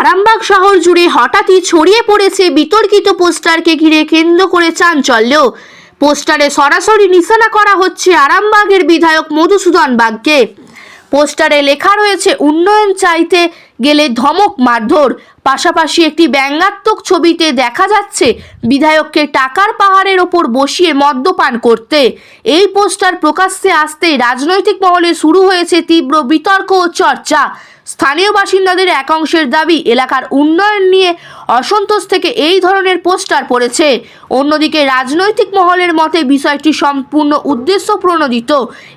আরামবাগ শহর জুড়ে হঠাৎই ছড়িয়ে পড়েছে বিতর্কিত পোস্টারকে ঘিরে কেন্দ্র করে চাঞ্চল্য। পোস্টারে সরাসরি নিশানা করা হচ্ছে আরামবাগের বিধায়ক মধুসূদন বাগকে। পোস্টারে লেখা রয়েছে উন্নয়ন চাইতে গেলে ধমক মারধর। পাশাপাশি একটি ব্যঙ্গাত্মক ছবিতে দেখা যাচ্ছে বিধায়ককে টাকার পাহাড়ের ওপর বসিয়ে মদ্যপান করতে। এই পোস্টার প্রকাশ্যে আসতেই রাজনৈতিক মহলে শুরু হয়েছে তীব্র বিতর্ক ও চর্চা। স্থানীয় বাসিন্দাদের একাংশের দাবি এলাকার উন্নয়ন নিয়ে অসন্তোষ থেকে এই ধরনের পোস্টার পড়েছে। অন্যদিকে রাজনৈতিক মহলের মতে বিষয়টি সম্পূর্ণ উদ্দেশ্য প্রণোদিত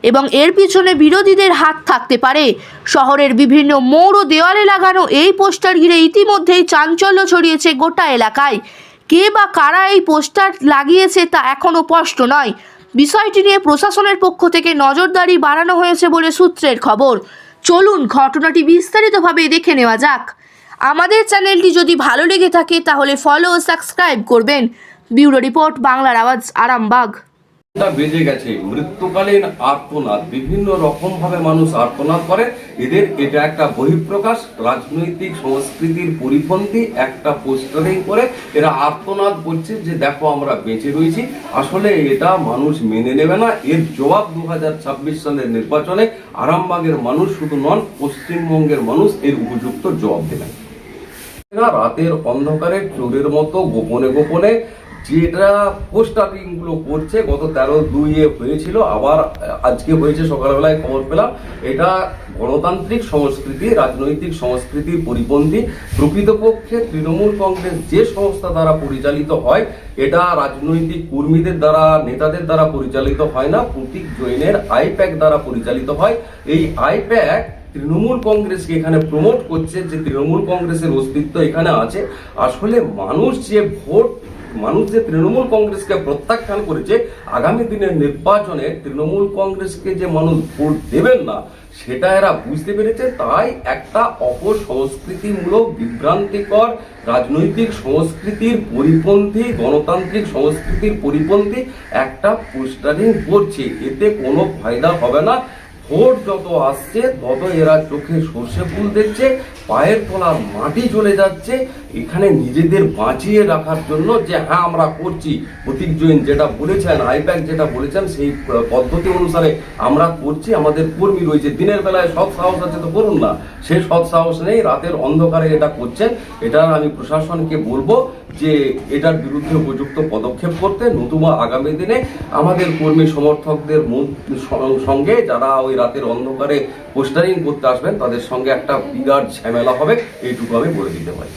এবং এর পিছনে বিরোধীদের হাত থাকতে পারে। শহরের বিভিন্ন মোড় ও দেওয়ালে লাগানো এই পোস্টার ঘিরে ইতিমধ্যেই চাঞ্চল্য ছড়িয়েছে গোটা এলাকায়। কে বা কারা এই পোস্টার লাগিয়েছে তা এখনও স্পষ্ট নয়। বিষয়টি নিয়ে প্রশাসনের পক্ষ থেকে নজরদারি বাড়ানো হয়েছে বলে সূত্রের খবর। চলুন ঘটনাটি বিস্তারিতভাবে দেখে নেওয়া যাক। আমাদের চ্যানেলটি যদি ভালো লেগে থাকে তাহলে ফলো ও সাবস্ক্রাইব করবেন। ব্যুরো রিপোর্ট, বাংলার আওয়াজ, আরামবাগ। বেজে গেছে মৃত্যুকালীন আর্তনাদ, বিভিন্ন রকম ভাবে মানুষ আর্তনাদ করে। এটা একটা বহিঃপ্রকাশ, রাজনৈতিক সংস্কৃতির পরিপন্থী একটা পোস্টারিং করে এরা আর্তনাদ করছে যে দেখো আমরা বেঁচে রয়েছি। আসলে এটা মানুষ মেনে নেবে না। এর জবাব 2026 সালের নির্বাচনে আরামবাগের মানুষ শুধু নন, পশ্চিমবঙ্গের মানুষ এর উপযুক্ত জবাব দেবেন। রাতের অন্ধকারে চোরের মতো গোপনে গোপনে যেটা পোস্টারিং গুলো করছে, গত 13/2 হয়েছিল, আবার আজকে হয়েছে সকালবেলায় খবর পেলাম। এটা গণতান্ত্রিক সংস্কৃতি, রাজনৈতিক সংস্কৃতির পরিপন্থী। প্রকৃতপক্ষে তৃণমূল কংগ্রেস যে সংস্থা দ্বারা পরিচালিত হয়, এটা রাজনৈতিক কর্মীদের দ্বারা, নেতাদের দ্বারা পরিচালিত হয় না, প্রতীক জৈনের আইপ্যাক দ্বারা পরিচালিত হয়। এই আইপ্যাক তৃণমূল কংগ্রেসকে এখানে প্রমোট করছে যে তৃণমূল কংগ্রেসের অস্তিত্ব এখানে আছে। আসলে মানুষ যে তৃণমূল কংগ্রেসকে প্রত্যাখ্যান করেছে, আগামী দিনের নির্বাচনে তৃণমূল কংগ্রেসকে যে মানুষ ভোট দেবেন না সেটা এরা বুঝতে পেরেছে। তাই একটা অপসংস্কৃতিমূলক, বিভ্রান্তিকর, রাজনৈতিক সংস্কৃতির পরিপন্থী, গণতান্ত্রিক সংস্কৃতির পরিপন্থী একটা পোস্টারিং করছে। এতে কোনো ফায়দা হবে না। ভোট যত আসছে তত এরা চোখে সর্ষে ফুল দেখছে, পায়ের তলার মাটি চলে যাচ্ছে। এখানে নিজেদের বাঁচিয়ে রাখার জন্য যে হ্যাঁ আমরা করছি, প্রতীক জৈন যেটা বলেছেন, আইপ্যাক যেটা বলেছেন, সেই পদ্ধতি অনুসারে আমরা করছি। আমাদের কর্মী রয়েছে, দিনের বেলায় সৎ সাহস আছে তো করুন না, সেই সৎ সাহস নেই, রাতের অন্ধকারে এটা করছেন। এটা আমি প্রশাসনকে বলবো যে এটার বিরুদ্ধে উপযুক্ত পদক্ষেপ করতে, নতুবা আগামী দিনে আমাদের কর্মী সমর্থকদের সঙ্গে যারা ওই রাতের অন্ধকারে পোস্টারিং করতে আসবেন তাদের সঙ্গে একটা বিরাট ঝামেলা হবে। এইটুকু আমি বলে দিতে পারি।